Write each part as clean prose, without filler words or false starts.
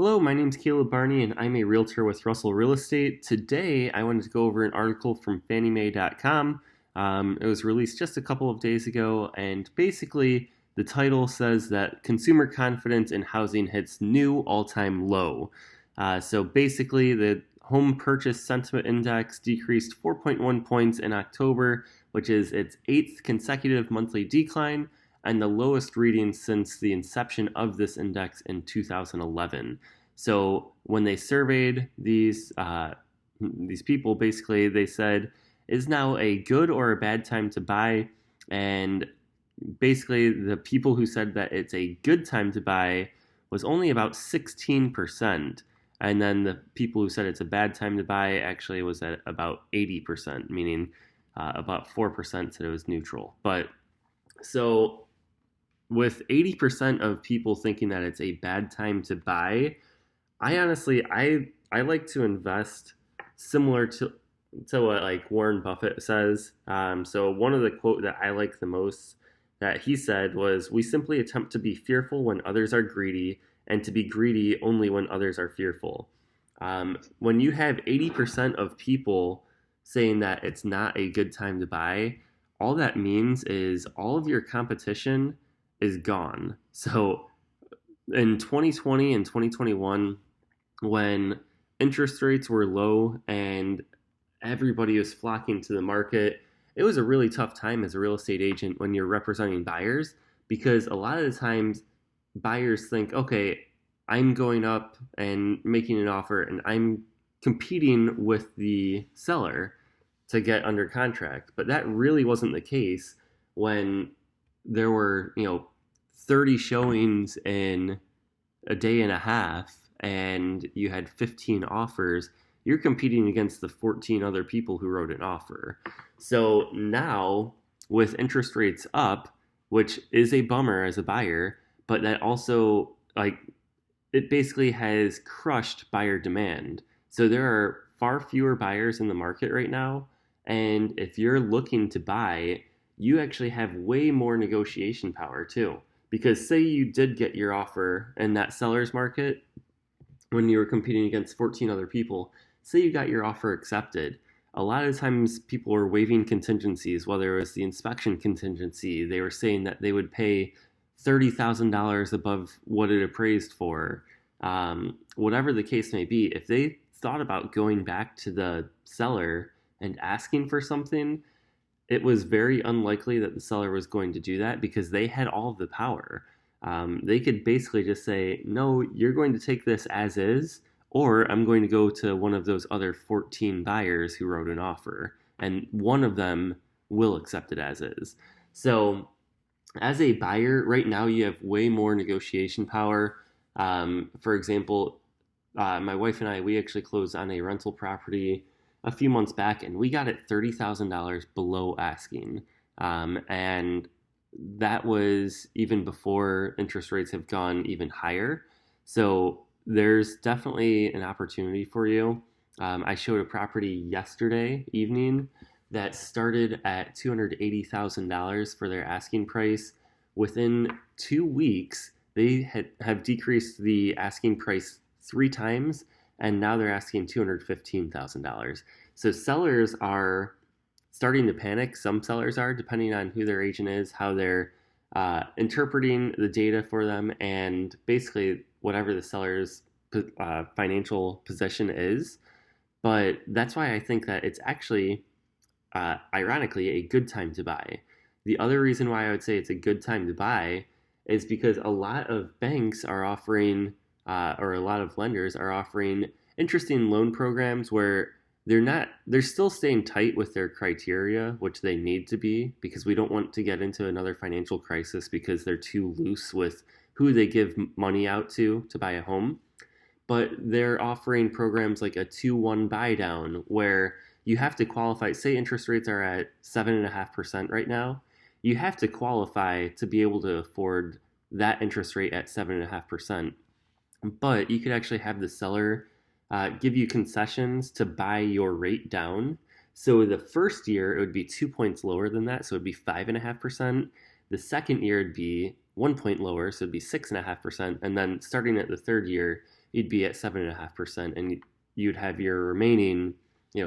Hello, my name's Caleb Barney, and I'm a realtor with Russell Real Estate. Today, I wanted to go over an article from FannieMae.com. It was released just a couple of days ago, and basically, the title says that consumer confidence in housing hits new all-time low. So basically, the home purchase sentiment index decreased 4.1 points in October, which is its eighth consecutive monthly decline and the lowest reading since the inception of this index in 2011. So when they surveyed these people, basically they said, "Is now a good or a bad time to buy?" And basically the people who said that it's a good time to buy was only about 16%. And then the people who said it's a bad time to buy actually was at about 80%, meaning about 4% said it was neutral. But so with 80% of people thinking that it's a bad time to buy, I honestly I like to invest similar to what like Warren Buffett says. So one of the quote that I like the most that he said was, "We simply attempt to be fearful when others are greedy, and to be greedy only when others are fearful." When you have 80% of people saying that it's not a good time to buy, all that means is all of your competition is gone. So in 2020 and 2021, when interest rates were low and everybody was flocking to the market, it was a really tough time as a real estate agent when you're representing buyers, because a lot of the times buyers think, okay, I'm going up and making an offer and I'm competing with the seller to get under contract. But that really wasn't the case when there were, 30 showings in a day and a half and you had 15 offers. You're competing against the 14 other people who wrote an offer. So now, with interest rates up, which is a bummer as a buyer, but that also, like, it basically has crushed buyer demand. So there are far fewer buyers in the market right now. And if you're looking to buy, you actually have way more negotiation power too. Because say you did get your offer in that seller's market when you were competing against 14 other people, say you got your offer accepted. A lot of times people were waiving contingencies, whether it was the inspection contingency, they were saying that they would pay $30,000 above what it appraised for. Whatever the case may be, if they thought about going back to the seller and asking for something, it was very unlikely that the seller was going to do that because they had all of the power. They could basically just say, no, you're going to take this as is, or I'm going to go to one of those other 14 buyers who wrote an offer, and one of them will accept it as is. So as a buyer, right now you have way more negotiation power. For example, my wife and I, we actually closed on a rental property a few months back, and we got it $30,000 below asking. And that was even before interest rates have gone even higher. So there's definitely an opportunity for you. I showed a property yesterday evening that started at $280,000 for their asking price. Within 2 weeks, they have decreased the asking price 3 times, and now they're asking $215,000. So sellers are starting to panic. Some sellers are, depending on who their agent is, how they're interpreting the data for them, and basically whatever the seller's financial position is. But that's why I think that it's actually, ironically, a good time to buy. The other reason why I would say it's a good time to buy is because a lot of banks are offering, or a lot of lenders are offering interesting loan programs where they're still staying tight with their criteria, which they need to be, because we don't want to get into another financial crisis because they're too loose with who they give money out to buy a home. But they're offering programs like a 2-1 buy down where you have to qualify. Say interest rates are at 7.5% right now. You have to qualify to be able to afford that interest rate at 7.5%. But you could actually have the seller give you concessions to buy your rate down. So the first year, it would be 2 points lower than that. So it'd be 5.5%. The second year, it'd be 1 point lower. So it'd be 6.5%. And then starting at the third year, you'd be at 7.5%, and you'd have your remaining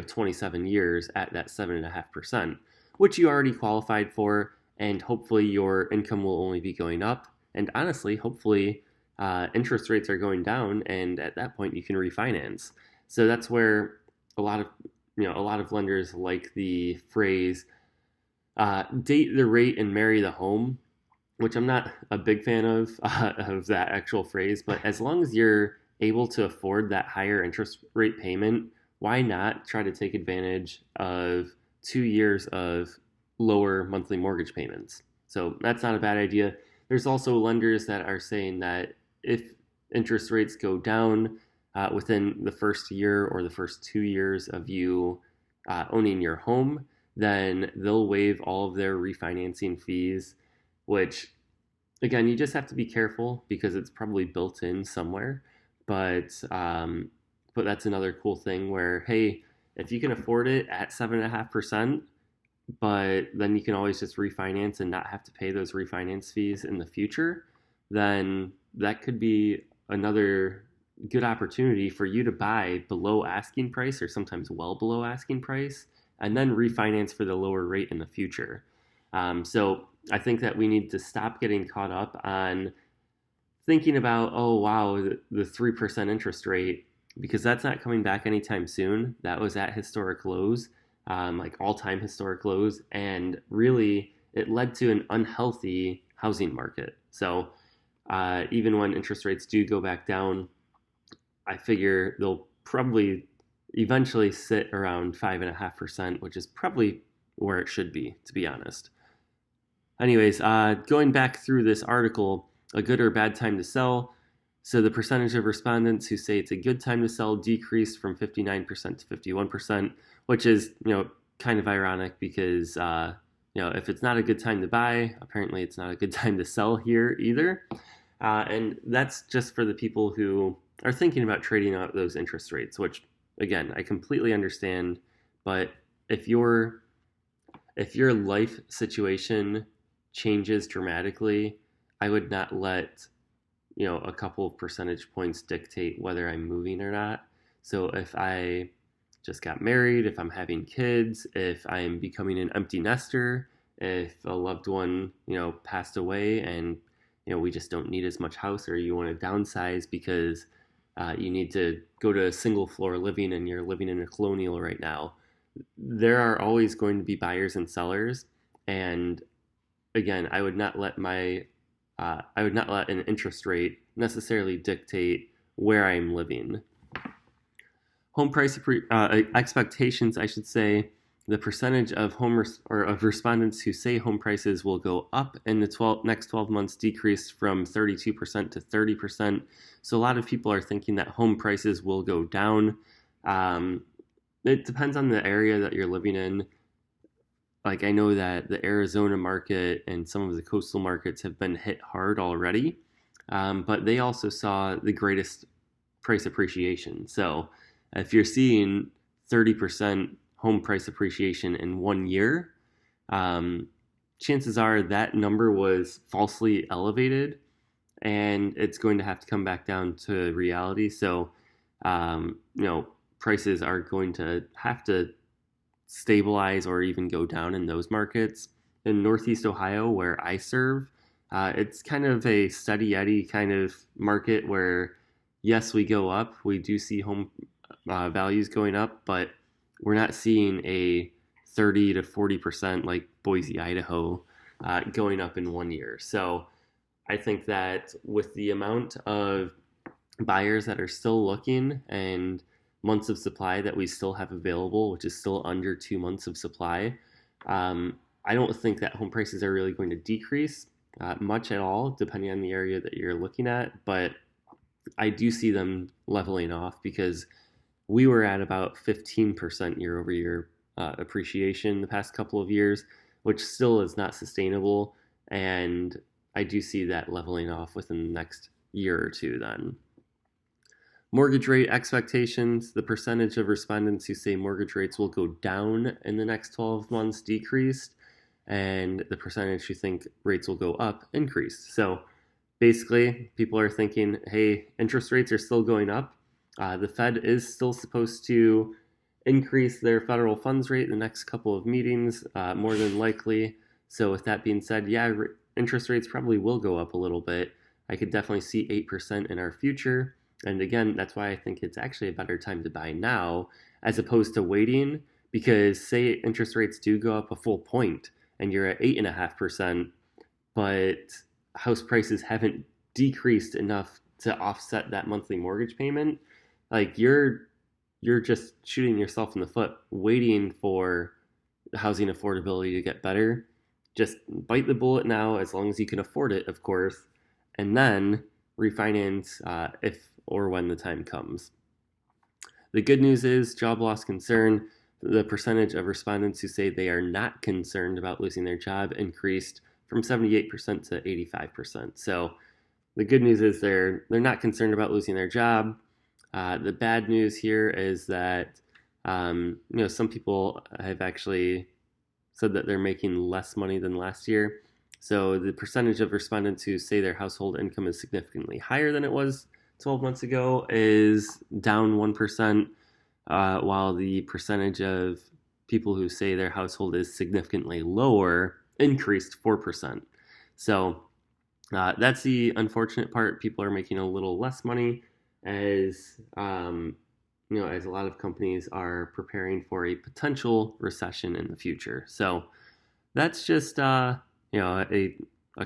27 years at that 7.5%, which you already qualified for, and hopefully your income will only be going up. And honestly, hopefully interest rates are going down, and at that point you can refinance. So that's where a lot of lenders like the phrase "date the rate and marry the home," which I'm not a big fan of that actual phrase. But as long as you're able to afford that higher interest rate payment, why not try to take advantage of 2 years of lower monthly mortgage payments? So that's not a bad idea. There's also lenders that are saying that if interest rates go down within the first year or the first 2 years of you owning your home, then they'll waive all of their refinancing fees, which again, you just have to be careful because it's probably built in somewhere. But that's another cool thing where, hey, if you can afford it at 7.5%, but then you can always just refinance and not have to pay those refinance fees in the future, then that could be another good opportunity for you to buy below asking price or sometimes well below asking price and then refinance for the lower rate in the future. So I think that we need to stop getting caught up on thinking about, oh, wow, the 3% interest rate, because that's not coming back anytime soon. That was at historic lows, like all-time historic lows, and really it led to an unhealthy housing market. So even when interest rates do go back down, I figure they'll probably eventually sit around 5.5%, which is probably where it should be, to be honest. Anyways, going back through this article, a good or bad time to sell. So the percentage of respondents who say it's a good time to sell decreased from 59% to 51%, which is, kind of ironic because, if it's not a good time to buy, apparently it's not a good time to sell here either. And that's just for the people who are thinking about trading out those interest rates, which, again, I completely understand. But if your life situation changes dramatically, I would not let a couple of percentage points dictate whether I'm moving or not. So if I just got married, if I'm having kids, if I'm becoming an empty nester, if a loved one passed away and we just don't need as much house, or you want to downsize because you need to go to a single floor living and you're living in a colonial right now, there are always going to be buyers and sellers. And again, I would not let an interest rate necessarily dictate where I'm living. Home price expectations, I should say. The percentage of of respondents who say home prices will go up in the next 12 months decreased from 32% to 30%. So a lot of people are thinking that home prices will go down. It depends on the area that you're living in. Like, I know that the Arizona market and some of the coastal markets have been hit hard already, but they also saw the greatest price appreciation. So if you're seeing 30% home price appreciation in 1 year, chances are that number was falsely elevated, and it's going to have to come back down to reality. So, prices are going to have to stabilize or even go down in those markets. In Northeast Ohio, where I serve, it's kind of a steady Eddie kind of market where, yes, we go up. We do see home values going up, but we're not seeing a 30 to 40% like Boise, Idaho, going up in 1 year. So I think that with the amount of buyers that are still looking and months of supply that we still have available, which is still under 2 months of supply, I don't think that home prices are really going to decrease much at all, depending on the area that you're looking at. But I do see them leveling off because we were at about 15% year over year appreciation the past couple of years, which still is not sustainable. And I do see that leveling off within the next year or two then. Mortgage rate expectations. The percentage of respondents who say mortgage rates will go down in the next 12 months decreased, and the percentage who think rates will go up increased. So Basically, people are thinking, hey, interest rates are still going up. The Fed is still supposed to increase their federal funds rate in the next couple of meetings, more than likely. So, with that being said, yeah, interest rates probably will go up a little bit. I could definitely see 8% in our future. And again, that's why I think it's actually a better time to buy now as opposed to waiting. Because, say, interest rates do go up a full point and you're at 8.5%, but house prices haven't decreased enough to offset that monthly mortgage payment, like you're just shooting yourself in the foot waiting for housing affordability to get better. Just bite the bullet now as long as you can afford it, of course, and then refinance if or when the time comes. The good news is job loss concern. The percentage of respondents who say they are not concerned about losing their job increased from 78% to 85%. So the good news is they're not concerned about losing their job. The bad news here is that some people have actually said that they're making less money than last year. So the percentage of respondents who say their household income is significantly higher than it was 12 months ago is down 1%, while the percentage of people who say their household is significantly lower increased 4%. So that's the unfortunate part. People are making a little less money as as a lot of companies are preparing for a potential recession in the future. So that's just a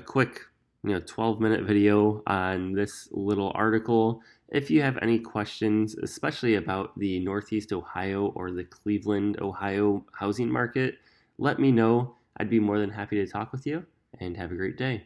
quick 12-minute video on this little article. If you have any questions, especially about the Northeast Ohio or the Cleveland, Ohio housing market, let me know. I'd be more than happy to talk with you, and have a great day.